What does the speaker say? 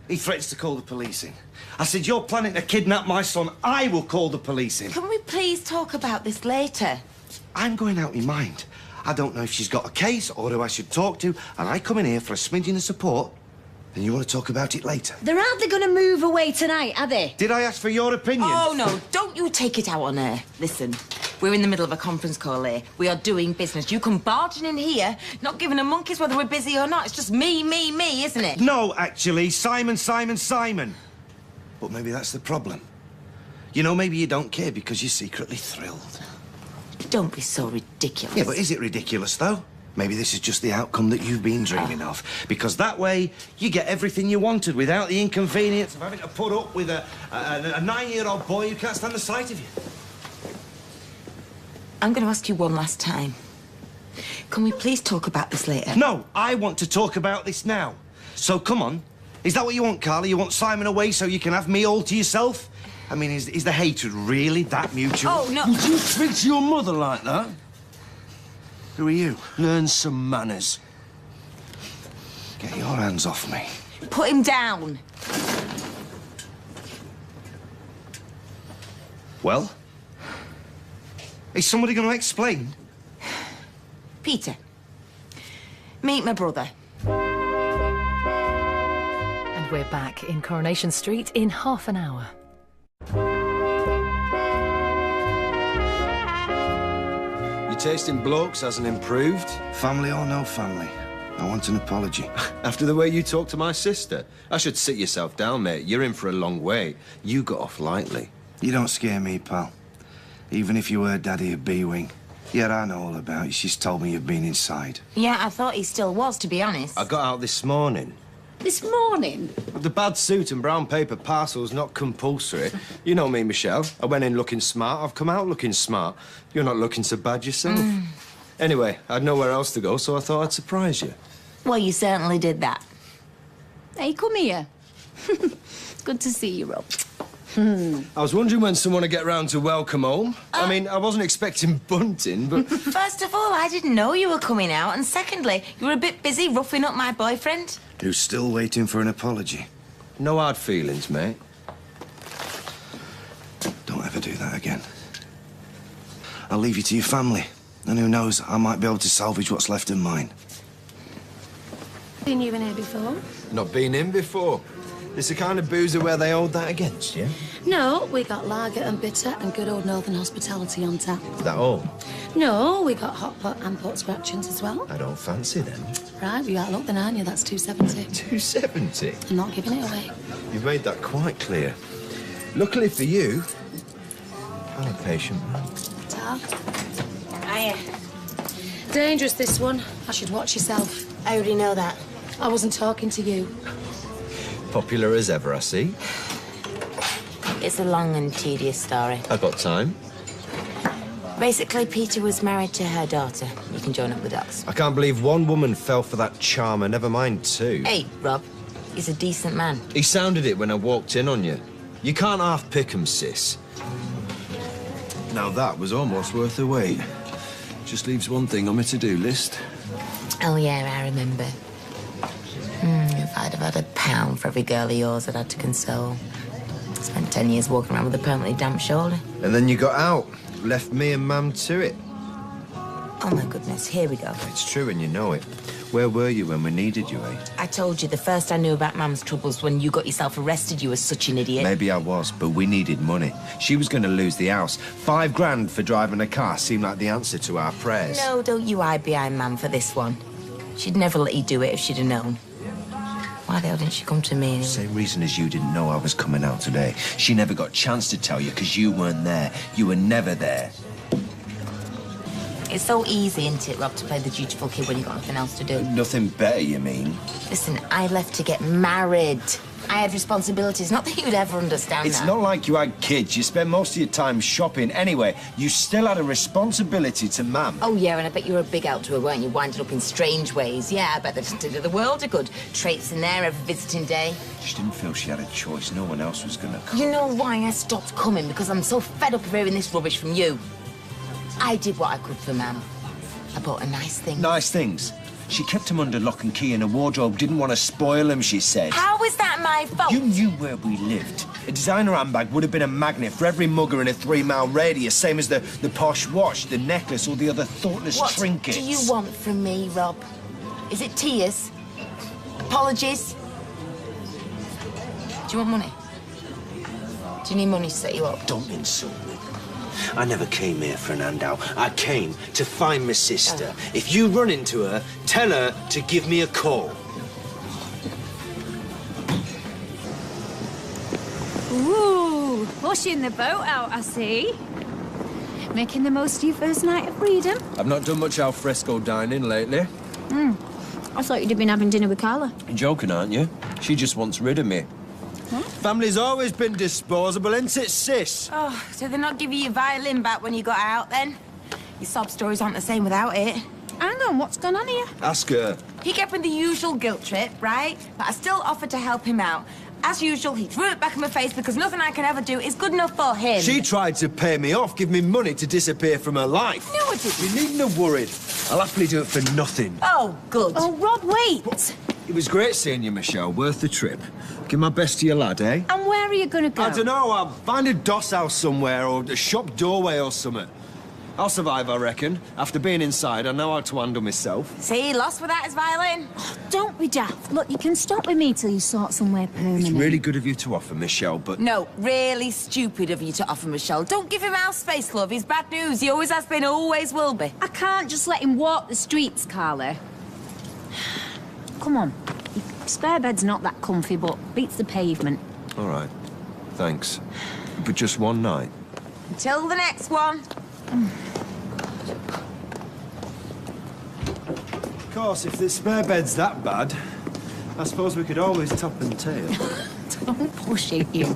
He threatens to call the police in. I said, you're planning to kidnap my son. I will call the police in. Can we please talk about this later? I'm going out my mind. I don't know if she's got a case or who I should talk to, and I come in here for a smidgen of support, and you want to talk about it later. They're hardly going to move away tonight, are they? Did I ask for your opinion? Oh, no, don't you take it out on her. Listen, we're in the middle of a conference call here. We are doing business. You come barging in here, not giving a monkeys whether we're busy or not. It's just me, isn't it? No, actually, Simon. But maybe that's the problem. You know, maybe you don't care because you're secretly thrilled. Don't be so ridiculous. Yeah, but is it ridiculous, though? Maybe this is just the outcome that you've been dreaming of. Because that way, you get everything you wanted without the inconvenience of having to put up with a 9-year-old boy who can't stand the sight of you. I'm going to ask you one last time. Can we please talk about this later? No, I want to talk about this now. So, come on. Is that what you want, Carla? You want Simon away so you can have me all to yourself? I mean, is the hatred really that mutual? Oh, no. Would you speak to your mother like that? Who are you? Learn some manners. Get your hands off me. Put him down. Well? Is somebody going to explain? Peter, meet my brother. And we're back in Coronation Street in half an hour. Your taste in blokes hasn't improved. Family or no family, I want an apology. After the way you talked to my sister, I should sit yourself down, mate. You're in for a long wait. You got off lightly. You don't scare me, pal. Even if you were Daddy of B-Wing. Yeah, I know all about you. She's told me you've been inside. Yeah, I thought he still was, to be honest. I got out this morning. This morning? The bad suit and brown paper parcel's not compulsory. You know me, Michelle. I went in looking smart. I've come out looking smart. You're not looking so bad yourself. Anyway, I had nowhere else to go, so I thought I'd surprise you. Well, you certainly did that. Hey, come here. Good to see you, Rob. I was wondering when someone would get round to welcome home. I mean, I wasn't expecting bunting, but... First of all, I didn't know you were coming out, and secondly, you were a bit busy roughing up my boyfriend. Who's still waiting for an apology. No hard feelings, mate. Don't ever do that again. I'll leave you to your family. And who knows, I might be able to salvage what's left of mine. Seen you in here before? Not been in before. It's the kind of boozer where they hold that against you. No, we got lager and bitter and good old northern hospitality on tap. Is that all? No, we got hot pot and pot scratchings as well. I don't fancy them. Right, you out luck then, aren't you? That's $2.70. $2.70? I'm not giving it away. You've made that quite clear. Luckily for you, I'm a patient man. Tag. Hiya. Dangerous, this one. I should watch yourself. I already know that. I wasn't talking to you. Popular as ever, I see. It's a long and tedious story. I got time. Basically, Peter was married to her daughter. You can join up the dots. I can't believe one woman fell for that charmer, never mind two. Hey, Rob, he's a decent man. He sounded it when I walked in on you. You can't half pick 'em, sis. Now that was almost worth the wait. Just leaves one thing on my to-do list. Oh, yeah, I remember. If I'd have had £1 for every girl of yours I'd had to console. Spent 10 years walking around with a permanently damp shoulder. And then you got out. Left me and Mam to it. Oh, my goodness, here we go. It's true and you know it. Where were you when we needed you, eh? I told you the first I knew about Mam's troubles when you got yourself arrested. You were such an idiot. Maybe I was, but we needed money. She was going to lose the house. $5 for driving a car seemed like the answer to our prayers. No, don't you hide behind Mam for this one. She'd never let you do it if she'd have known. Why the hell didn't she come to me anyway? Same reason as you didn't know I was coming out today. She never got a chance to tell you because you weren't there. You were never there. It's so easy, isn't it, Rob, to play the dutiful kid when you've got nothing else to do? Nothing better, you mean? Listen, I left to get married. I had responsibilities. Not that you'd ever understand It's that. not like you had kids. You spent most of your time shopping. Anyway, you still had a responsibility to Mam. Oh, yeah, and I bet you were a big help to her, weren't you? Winding up in strange ways. Yeah, I bet that did her the world a good. Traipsing in there every visiting day. She didn't feel she had a choice. No one else was gonna come. You know why I stopped coming? Because I'm so fed up of hearing this rubbish from you. I did what I could for Mam. I bought her nice things. Nice things. She kept them under lock and key in a wardrobe, didn't want to spoil them, she said. How is that my fault? You knew where we lived. A designer handbag would have been a magnet for every mugger in a 3-mile radius, same as the posh watch, the necklace, or the other thoughtless What trinkets. do you want from me, Rob? Is it tears? Apologies? Do you want money? Do you need money to set you up? Don't insult me. I never came here for an handout. I came to find my sister. If you run into her, tell her to give me a call. Ooh, pushing the boat out, I see. Making the most of your first night of freedom. I've not done much al fresco dining lately. I thought you'd have been having dinner with Carla. You're joking, aren't you? She just wants rid of me. What? Family's always been disposable, ain't it, sis? Oh, so they're not giving you your violin back when you got out, then? Your sob stories aren't the same without it. Hang on, what's going on here? Ask her. He kept with the usual guilt trip, right? But I still offered to help him out. As usual, he threw it back in my face because nothing I can ever do is good enough for him. She tried to pay me off, give me money to disappear from her life. No, I didn't. You needn't have worried. I'll happily do it for nothing. Oh, good. Oh, Rob, wait. It was great seeing you, Michelle. Worth the trip. Give my best to your lad, eh? And where are you going to go? I don't know. I'll find a doss house somewhere or a shop doorway or something. I'll survive, I reckon. After being inside, I know how to handle myself. See, lost without his violin. Don't be daft. Look, you can stop with me till you sort somewhere permanent. It's really good of you to offer, Michelle, but... No, really stupid of you to offer Michelle. Don't give him our space, love. He's bad news. He always has been, always will be. I can't just let him walk the streets, Carla. Come on. Your spare bed's not that comfy, but beats the pavement. All right. Thanks. But just one night. Until the next one. Of course, if the spare bed's that bad, I suppose we could always top and tail. Don't push it, you.